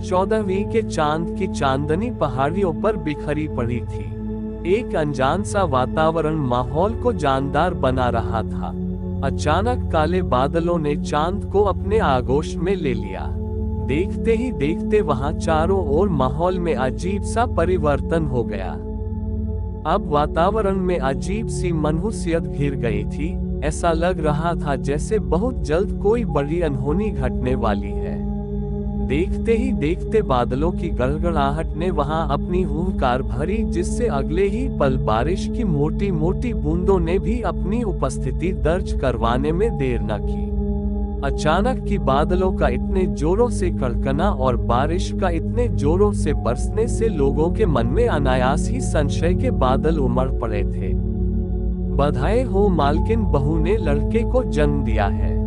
14वीं के चांद की चांदनी पहाड़ियों पर बिखरी पड़ी थी। एक अनजान सा वातावरण माहौल को जानदार बना रहा था। अचानक काले बादलों ने चांद को अपने आगोश में ले लिया। देखते ही देखते वहां चारों ओर माहौल में अजीब सा परिवर्तन हो गया। अब वातावरण में अजीब सी मनहूसियत घिर गई थी। ऐसा लग रहा था जैसे बहुत जल्द कोई बड़ी अनहोनी घटने वाली है। देखते ही देखते बादलों की गड़गड़ाहट ने वहां अपनी हुंकार भरी, जिससे अगले ही पल बारिश की मोटी मोटी बूंदों ने भी अपनी उपस्थिति दर्ज करवाने में देर न की। अचानक की बादलों का इतने जोरों से कड़कना और बारिश का इतने जोरों से बरसने से लोगों के मन में अनायास ही संशय के बादल उमड़ पड़े थे। बधाई हो मालकिन, बहू ने लड़के को जन्म दिया है।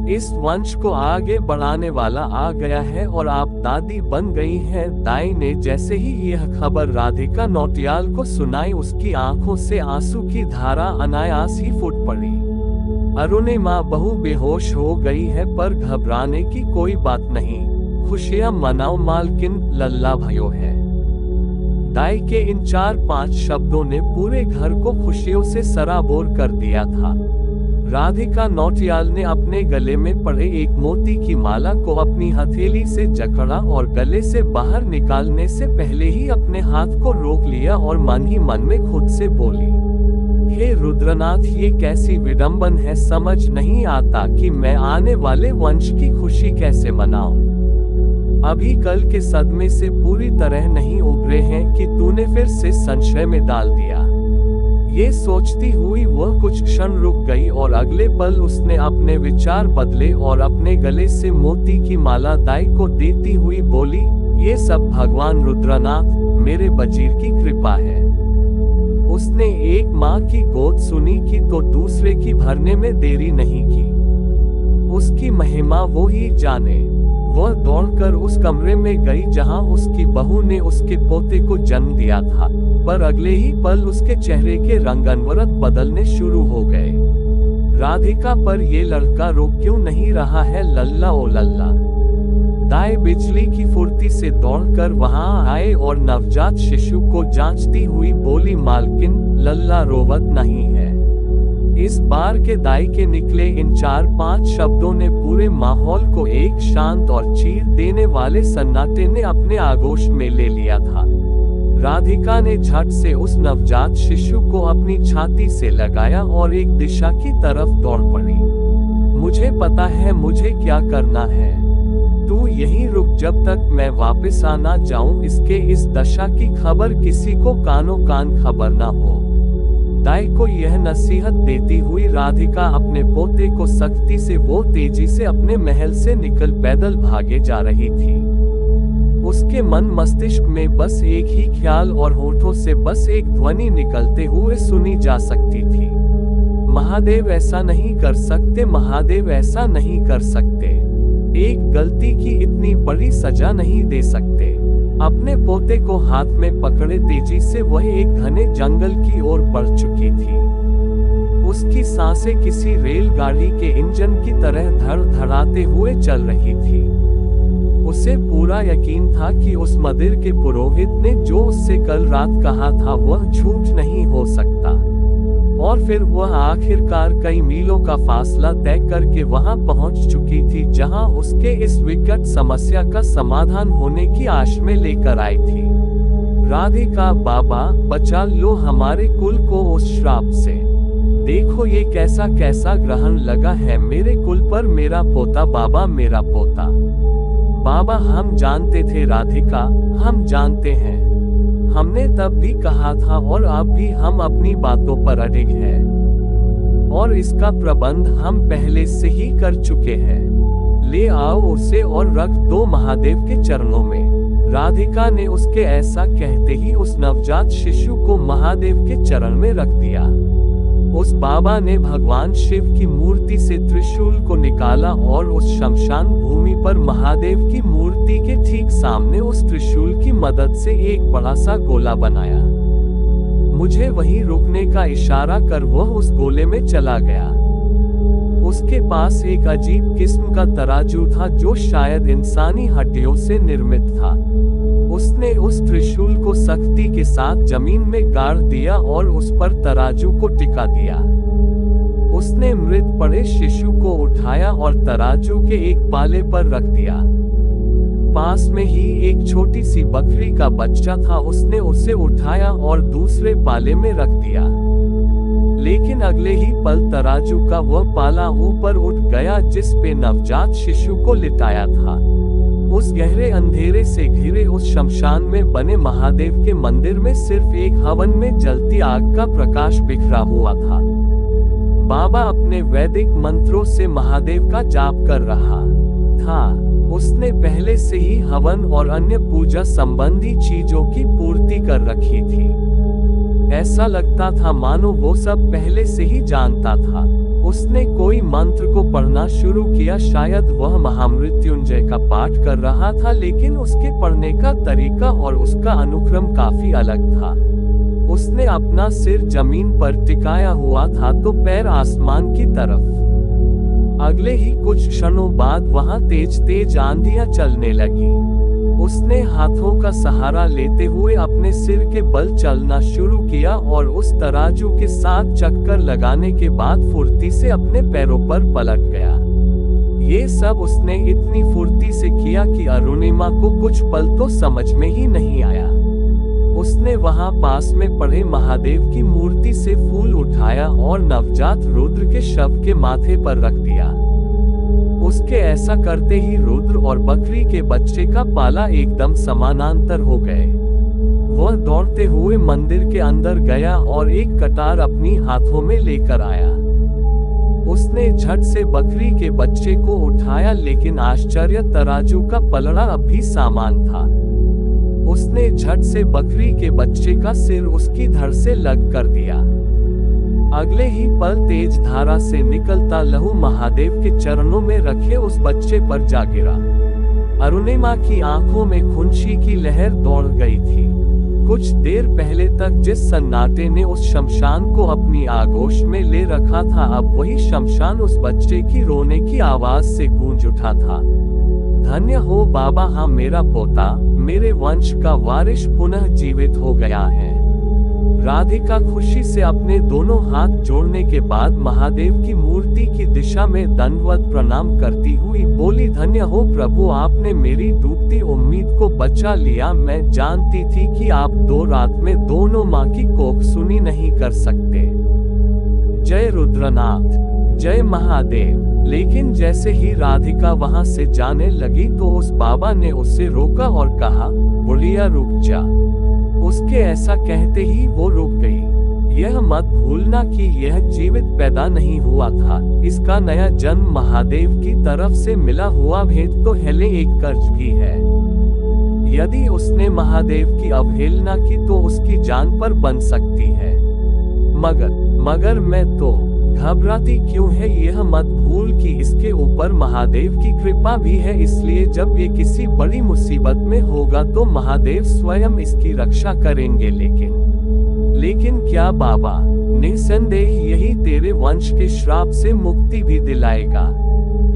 इस वंश को आगे बढ़ाने वाला आ गया है और आप दादी बन गई हैं। दाई ने जैसे ही यह खबर राधिका नौटियाल को सुनाई, उसकी आंखों से आंसू की धारा अनायास ही फूट पड़ी। अरुणिमा, बहू बेहोश हो गई है, पर घबराने की कोई बात नहीं। खुशियां मनाओ मालकिन, लल्ला भयो है। दाई के इन 4-5 शब्दों ने पूरे घर को खुशियों से सराबोर कर दिया था। राधिका नौटियाल ने अपने गले में पड़े एक मोती की माला को अपनी हथेली से जकड़ा और गले से बाहर निकालने से पहले ही अपने हाथ को रोक लिया और मन ही मन में खुद से बोली, हे रुद्रनाथ, ये कैसी विडंबन है। समझ नहीं आता कि मैं आने वाले वंश की खुशी कैसे मनाऊं। अभी कल के सदमे से पूरी तरह नहीं उभरे हैं कि तूने फिर से संशय में डाल दिया। ये सोचती हुई वह कुछ क्षण रुक गई और अगले पल उसने अपने विचार बदले और अपने गले से मोती की माला दाई को देती हुई बोली, ये सब भगवान रुद्रनाथ, मेरे वजीर की कृपा है। उसने एक माँ की गोद सुनी की तो दूसरे की भरने में देरी नहीं की। उसकी महिमा वो ही जाने। वह दौड़कर उस कमरे में गई जहां उसकी बहू ने उसके पोते को जन्म दिया था, पर अगले ही पल उसके चेहरे के रंग अनवरत बदलने शुरू हो गए। राधिका, पर ये लड़का रोक क्यों नहीं रहा है, लल्ला ओ लल्ला। दाई बिजली की फुर्ती से दौड़कर वहां आए और नवजात शिशु को जांचती हुई बोली, मालकिन, लल्ला रोवत नहीं है। इस बार के दाई के निकले इन 4-5 शब्दों ने पूरे माहौल को एक शांत और चीर देने वाले सन्नाटे ने अपने आगोश में ले लिया था। राधिका ने झट से उस नवजात शिशु को अपनी छाती से लगाया और एक दिशा की तरफ दौड़ पड़ी। मुझे पता है मुझे क्या करना है। तू यहीं रुक जब तक मैं वापस आना जाऊं। इसके इस दशा की खबर किसी को कानो कान खबर ना हो। दाई को यह नसीहत देती हुई राधिका अपने पोते को सख्ती से वो तेजी से अपने महल से निकल पैदल भागे जा रही थी। उसके मन मस्तिष्क में बस एक ही ख्याल और होठों से बस एक ध्वनि निकलते हुए सुनी जा सकती थी, महादेव ऐसा नहीं कर सकते, महादेव ऐसा नहीं कर सकते। एक गलती की इतनी बड़ी सजा नहीं दे सकते। अपने पोते को हाथ में पकड़े तेजी से वह एक घने जंगल की ओर बढ़ चुकी थी। उसकी सांसें किसी रेलगाड़ी के इंजन की तरह धड़धड़ाते हुए चल रही थी। उसे पूरा यकीन था कि उस मंदिर के पुरोहित ने जो उससे कल रात कहा था वह झूठ नहीं हो सकता। और फिर वह आखिरकार कई मीलों का फासला तय करके वहां पहुंच चुकी थी, जहां उसके इस विकट समस्या का समाधान होने की आश में लेकर आई थी। राधिका, बाबा बचा लो हमारे कुल को उस श्राप से। देखो ये कैसा कैसा ग्रहण लगा है मेरे कुल पर, मेरा पोता बाबा, मेरा पोता बाबा। हम जानते थे राधिका, हम जानते हैं। हमने तब भी कहा था और अब भी हम अपनी बातों पर अडिग हैं। और इसका प्रबंध हम पहले से ही कर चुके हैं। ले आओ उसे और रख दो महादेव के चरणों में। राधिका ने उसके ऐसा कहते ही उस नवजात शिशु को महादेव के चरण में रख दिया। उस बाबा ने भगवान शिव की मूर्ति से त्रिशूल को निकाला और उस शमशान भूमि पर महादेव की मूर्ति के ठीक सामने उस त्रिशूल की मदद से एक बड़ा सा गोला बनाया। मुझे वहीं रुकने का इशारा कर वह उस गोले में चला गया। उसके पास एक अजीब किस्म का तराजू था जो शायद इंसानी हड्डियों से निर्मित था। उसने उस त्रिशूल को सख्ती के साथ जमीन में गाड़ दिया और उस पर तराजू को टिका दिया। उसने मृत पड़े शिशु को उठाया और तराजू के एक पाले पर रख दिया। पास में ही एक छोटी सी बकरी का बच्चा था, उसने उसे उठाया और दूसरे पाले में रख दिया। लेकिन अगले ही पल तराजू का वह पाला ऊपर उठ गया जिस पे नवजात शिशु को लिटाया था। उस गहरे अंधेरे से घिरे उस शमशान में बने महादेव के मंदिर में सिर्फ एक हवन में जलती आग का प्रकाश बिखरा हुआ था। बाबा अपने वैदिक मंत्रों से महादेव का जाप कर रहा था। उसने पहले से ही हवन और अन्य पूजा संबंधी चीजों की पूर्ति कर रखी थी। ऐसा लगता था मानो वो सब पहले से ही जानता था। उसने कोई मंत्र को पढ़ना शुरू किया, शायद वह महामृत्युंजय का पाठ कर रहा था, लेकिन उसके पढ़ने का तरीका और उसका अनुक्रम काफी अलग था। उसने अपना सिर जमीन पर टिकाया हुआ था तो पैर आसमान की तरफ। अगले ही कुछ क्षणों बाद वहां तेज तेज आंधियां चलने लगी। उसने हाथों का सहारा लेते हुए अपने सिर के बल चलना शुरू किया और उस तराजू के साथ चक्कर लगाने के बाद फुर्ती से अपने पैरों पर पलट गया। ये सब उसने इतनी फुर्ती से किया कि अरुणिमा को कुछ पल तो समझ में ही नहीं आया। उसने वहां पास में पड़े महादेव की मूर्ति से फूल उठाया और नवजात रुद्र के शव के माथे पर रख दिया। उसके ऐसा करते ही रुद्र और बकरी के बच्चे का पाला एकदम समानांतर हो गए। वह दौड़ते हुए मंदिर के अंदर गया और एक कटार अपनी हाथों में लेकर आया। उसने झट से बकरी के बच्चे को उठाया, लेकिन आश्चर्य, तराजू का पलड़ा अब भी सामान था। उसने झट से बकरी के बच्चे का सिर उसकी धड़ से लग कर दिया। अगले ही पल तेज धारा से निकलता लहू महादेव के चरणों में रखे उस बच्चे पर जा गिरा। अरुणिमा की आंखों में खुशी की लहर दौड़ गई थी। कुछ देर पहले तक जिस सन्नाटे ने उस शमशान को अपनी आगोश में ले रखा था, अब वही शमशान उस बच्चे की रोने की आवाज से गूंज उठा था। धन्य हो बाबा, हाँ मेरा पोता, मेरे वंश का वारिस पुनः जीवित हो गया है। राधिका खुशी से अपने दोनों हाथ जोड़ने के बाद महादेव की मूर्ति की दिशा में दंडवत प्रणाम करती हुई बोली, धन्य हो प्रभु, आपने मेरी डूबती उम्मीद को बचा लिया। मैं जानती थी कि आप 2 रात में दोनों माँ की कोख सुनी नहीं कर सकते। जय रुद्रनाथ, जय महादेव। लेकिन जैसे ही राधिका वहां से जाने लगी तो उस बाबा ने उसे रोका और कहा, बुढ़िया रुक जा। उसके ऐसा कहते ही वो रुक गई। यह मत भूलना कि यह जीवित पैदा नहीं हुआ था। इसका नया जन्म महादेव की तरफ से मिला हुआ भेंट तो हेले एक कर्ज भी है। यदि उसने महादेव की अवहेलना की तो उसकी जान पर बन सकती है। मगर मैं तो घबराती क्यों है, यह मत भूल कि इसके ऊपर महादेव की कृपा भी है, इसलिए जब ये किसी बड़ी मुसीबत में होगा तो महादेव स्वयं इसकी रक्षा करेंगे। लेकिन क्या बाबा, निसंदेह यही तेरे वंश के श्राप से मुक्ति भी दिलाएगा।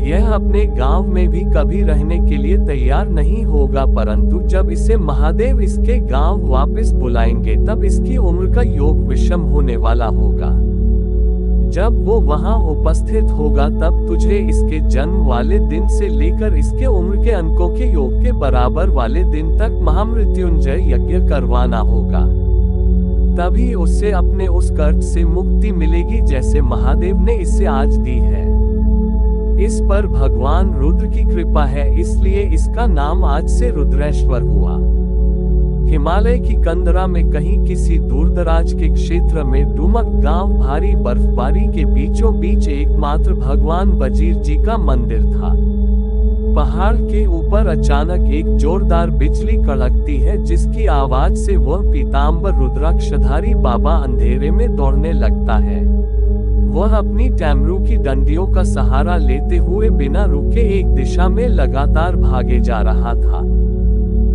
यह अपने गांव में भी कभी रहने के लिए तैयार नहीं होगा, परंतु जब इसे महादेव इसके गांव वापस बुलाएंगे तब इसकी उम्र का योग विषम होने वाला होगा। जब वो वहां उपस्थित होगा तब तुझे इसके जन्म वाले दिन से लेकर इसके उम्र के अंकों के योग के बराबर वाले दिन तक महामृत्युंजय यज्ञ करवाना होगा। तभी उसे अपने उस कर्ज से मुक्ति मिलेगी जैसे महादेव ने इसे आज दी है। इस पर भगवान रुद्र की कृपा है, इसलिए इसका नाम आज से रुद्रेश्वर हुआ। हिमालय की कंदरा में कहीं किसी दूरदराज के क्षेत्र में डुमक गांव भारी बर्फबारी के बीचों बीच एकमात्र भगवान बजीर जी का मंदिर था। पहाड़ के ऊपर अचानक एक जोरदार बिजली कड़कती है जिसकी आवाज से वह पीतांबर रुद्राक्षधारी बाबा अंधेरे में दौड़ने लगता है। वह अपनी टैमरू की डंडियों का सहारा लेते हुए बिना रुके एक दिशा में लगातार भागे जा रहा था।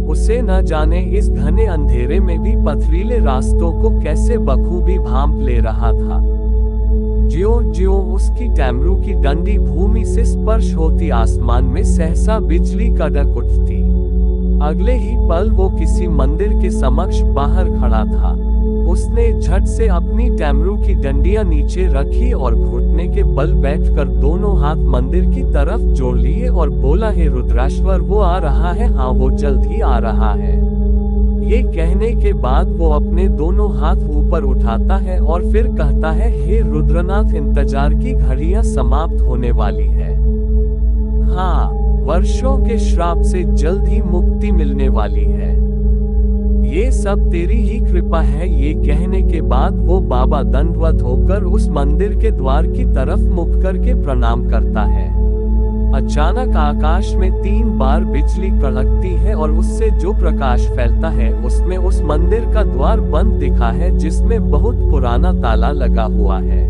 उसे न जाने इस घने अंधेरे में भी पथरीले रास्तों को कैसे बखूबी भांप ले रहा था। ज्यों ज्यों उसकी टैमरू की डंडी भूमि से स्पर्श होती आसमान में सहसा बिजली कड़क उठती। अगले ही पल वो किसी मंदिर के समक्ष बाहर खड़ा था। उसने झट से अपनी टैमरू की डंडियां नीचे रखी और घुटने के बल बैठकर दोनों हाथ मंदिर की तरफ जोड़ लिए और बोला, हे रुद्राश्वर, वो आ रहा है, हाँ वो जल्द ही आ रहा है। ये कहने के बाद वो अपने दोनों हाथ ऊपर उठाता है और फिर कहता है, हे रुद्रनाथ, इंतजार की घड़ियां समाप्त होने वाली है। हाँ, वर्षों के श्राप से जल्द ही मुक्ति मिलने वाली है। ये सब तेरी ही कृपा है। ये कहने के बाद वो बाबा दंडवत होकर उस मंदिर के द्वार की तरफ मुख करके प्रणाम करता है। अचानक आकाश में 3 बार बिजली कड़कती है और उससे जो प्रकाश फैलता है उसमें उस मंदिर का द्वार बंद दिखा है, जिसमें बहुत पुराना ताला लगा हुआ है।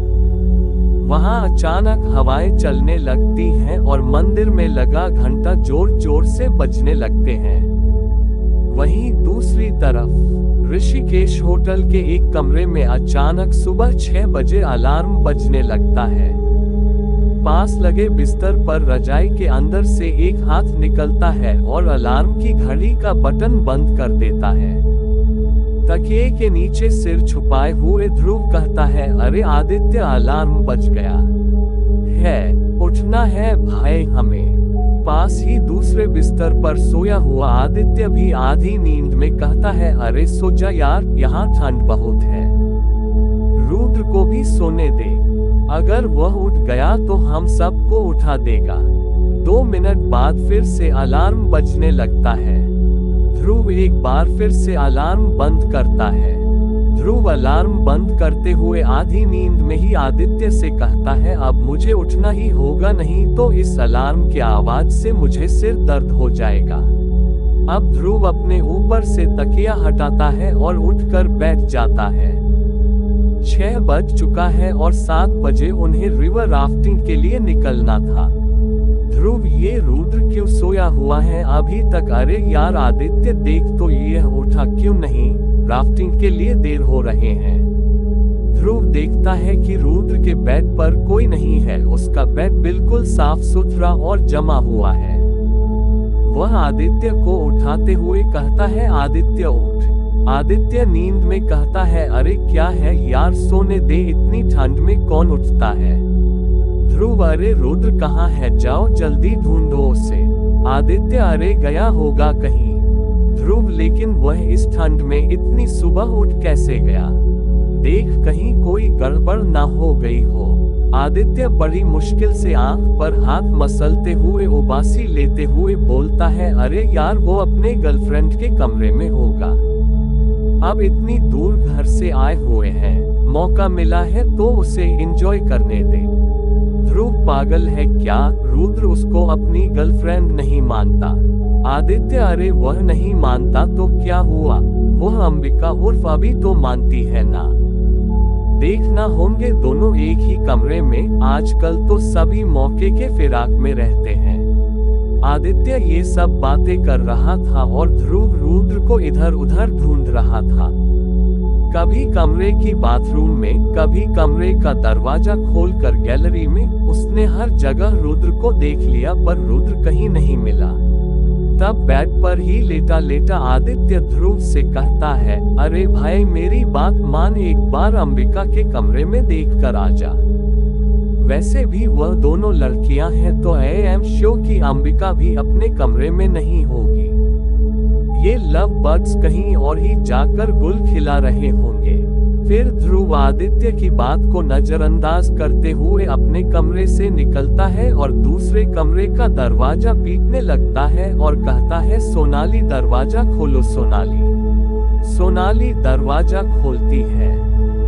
वहां अचानक हवाएं चलने लगती हैं और मंदिर में लगा घंटा जोर जोर से बजने लगते हैं। वहीं दूसरी तरफ ऋषिकेश होटल के एक कमरे में अचानक सुबह 6 बजे अलार्म बजने लगता है। पास लगे बिस्तर पर रजाई के अंदर से एक हाथ निकलता है और अलार्म की घड़ी का बटन बंद कर देता है। तकिए के नीचे सिर छुपाए हुए ध्रुव कहता है, अरे आदित्य, अलार्म बज गया है, उठना है भाई हमें। पास ही दूसरे बिस्तर पर सोया हुआ आदित्य भी आधी नींद में कहता है, अरे सो जा यार, यहाँ ठंड बहुत है, रुद्र को भी सोने दे, अगर वह उठ गया तो हम सबको उठा देगा। 2 मिनट बाद फिर से अलार्म बजने लगता है। ध्रुव एक बार फिर से अलार्म बंद करता है। ध्रुव अलार्म बंद करते हुए आधी नींद में ही आदित्य से कहता है, अब मुझे उठना ही होगा, नहीं तो इस अलार्म की आवाज से मुझे सिर दर्द हो जाएगा। अब ध्रुव अपने ऊपर से तकिया हटाता है और उठकर बैठ जाता है। 6 बज चुका है और 7 बजे उन्हें रिवर राफ्टिंग के लिए निकलना था। ध्रुव, ये रुद्र क्यों सोया हुआ है अभी तक? अरे यार आदित्य, देख तो ये उठा क्यों नहीं, राफ्टिंग के लिए देर हो रहे हैं। ध्रुव देखता है कि रुद्र के बेड पर कोई नहीं है, उसका बेड बिल्कुल साफ सुथरा और जमा हुआ है। वह आदित्य को उठाते हुए कहता है, आदित्य उठ। आदित्य नींद में कहता है, अरे क्या है यार, सोने दे, इतनी ठंड में कौन उठता है। ध्रुव, अरे रुद्र कहाँ है, जाओ जल्दी ढूंढो उसे। आदित्य, अरे गया होगा कहीं। ध्रुव, लेकिन वह इस ठंड में इतनी सुबह उठ कैसे गया, देख कहीं कोई गड़बड़ ना हो गई हो। आदित्य बड़ी मुश्किल से आंख पर हाथ मसलते हुए उबासी लेते हुए बोलता है, अरे यार वो अपने गर्लफ्रेंड के कमरे में होगा, अब इतनी दूर घर से आए हुए हैं, मौका मिला है तो उसे एंजॉय करने दे। ध्रुव पागल है क्या, रुद्र उसको अपनी गर्लफ्रेंड नहीं मानता। आदित्य, अरे वह नहीं मानता तो क्या हुआ, वह अंबिका उर्फ अभी तो मानती है ना। देखना होंगे दोनों एक ही कमरे में, आजकल तो सभी मौके के फिराक में रहते हैं। आदित्य ये सब बातें कर रहा था और ध्रुव रुद्र को इधर उधर ढूंढ रहा था। कभी कमरे की बाथरूम में, कभी कमरे का दरवाजा खोलकर गैलरी में, उसने हर जगह रुद्र को देख लिया पर रुद्र कहीं नहीं मिला। तब बेड पर ही लेटा लेटा आदित्य ध्रुव से कहता है, अरे भाई मेरी बात मान, एक बार अंबिका के कमरे में देख कर आ जा। वैसे भी वह दोनों लड़कियां हैं तो आई एम श्योर कि अंबिका भी अपने कमरे में नहीं होगी। ये लव बर्ड्स कहीं और ही जाकर गुल खिला रहे होंगे। फिर ध्रुव आदित्य की बात को नजरअंदाज करते हुए अपने कमरे से निकलता है और दूसरे कमरे का दरवाजा पीटने लगता है और कहता है, सोनाली दरवाजा खोलो। सोनाली दरवाजा खोलती है।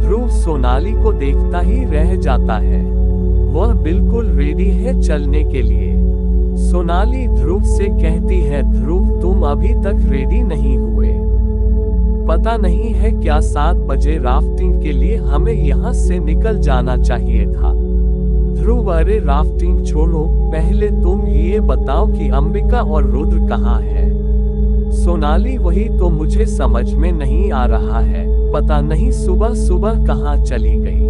ध्रुव सोनाली को देखता ही रह जाता है, वह बिल्कुल रेडी है चलने के लिए। सोनाली ध्रुव से कहती है, ध्रुव तुम अभी तक रेडी नहीं हुए, पता नहीं है क्या 7 बजे राफ्टिंग के लिए हमें यहाँ से निकल जाना चाहिए था। ध्रुव, अरे राफ्टिंग छोड़ो, पहले तुम ये बताओ कि अंबिका और रुद्र कहाँ है। सोनाली, वही तो मुझे समझ में नहीं आ रहा है, पता नहीं सुबह सुबह कहाँ चली गई।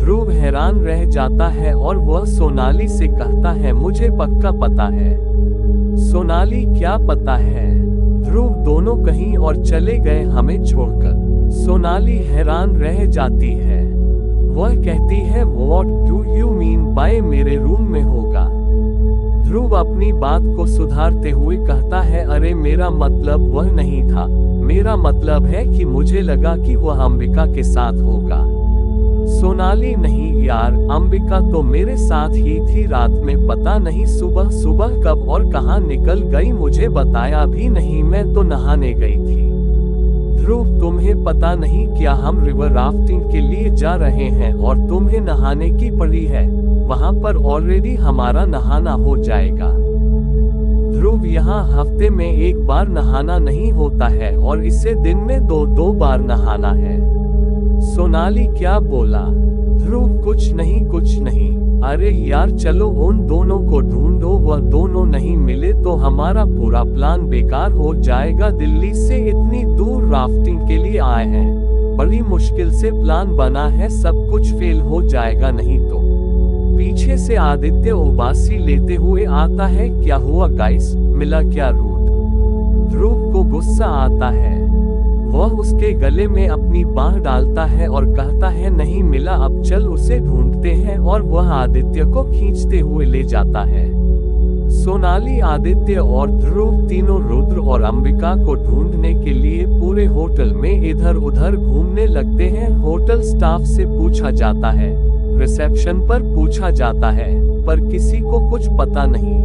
ध्रुव हैरान रह जाता है और वह सोनाली से कहता है, मुझे पक्का पता है। सोनाली, क्या पता है? ध्रुव, दोनों कहीं और चले गए हमें छोड़कर। सोनाली हैरान रह जाती है। वह कहती है, what do you mean by मेरे रूम में होगा? ध्रुव अपनी बात को सुधारते हुए कहता है, अरे मेरा मतलब वह नहीं था, मेरा मतलब है कि मुझे लगा कि वह अंबिका के साथ होगा। सोनाली, नहीं यार, अंबिका तो मेरे साथ ही थी रात में, पता नहीं सुबह सुबह कब और कहां निकल गई, मुझे बताया भी नहीं, मैं तो नहाने गई थी। ध्रुव, तुम्हें पता नहीं क्या हम रिवर राफ्टिंग के लिए जा रहे हैं और तुम्हें नहाने की पड़ी है, वहां पर ऑलरेडी हमारा नहाना हो जाएगा। ध्रुव, यहाँ हफ्ते में एक बार नहाना नहीं होता है और इसे दिन में दो बार नहाना है। सोनाली, क्या बोला? ध्रुव, कुछ नहीं। अरे यार चलो उन दोनों को ढूंढो, वह दोनों नहीं मिले तो हमारा पूरा प्लान बेकार हो जाएगा। दिल्ली से इतनी दूर राफ्टिंग के लिए आए हैं, बड़ी मुश्किल से प्लान बना है, सब कुछ फेल हो जाएगा नहीं तो। पीछे से आदित्य उबासी लेते हुए आता है, क्या हुआ गाइस, मिला क्या रूट? ध्रुव को गुस्सा आता है। वह उसके गले में अपनी बाह डालता है और कहता है, नहीं मिला, अब चल उसे ढूंढते हैं, और वह आदित्य को खींचते हुए ले जाता है। सोनाली, आदित्य और ध्रुव तीनों रुद्र और अंबिका को ढूंढने के लिए पूरे होटल में इधर उधर घूमने लगते हैं। होटल स्टाफ से पूछा जाता है, रिसेप्शन पर पूछा जाता है, पर किसी को कुछ पता नहीं।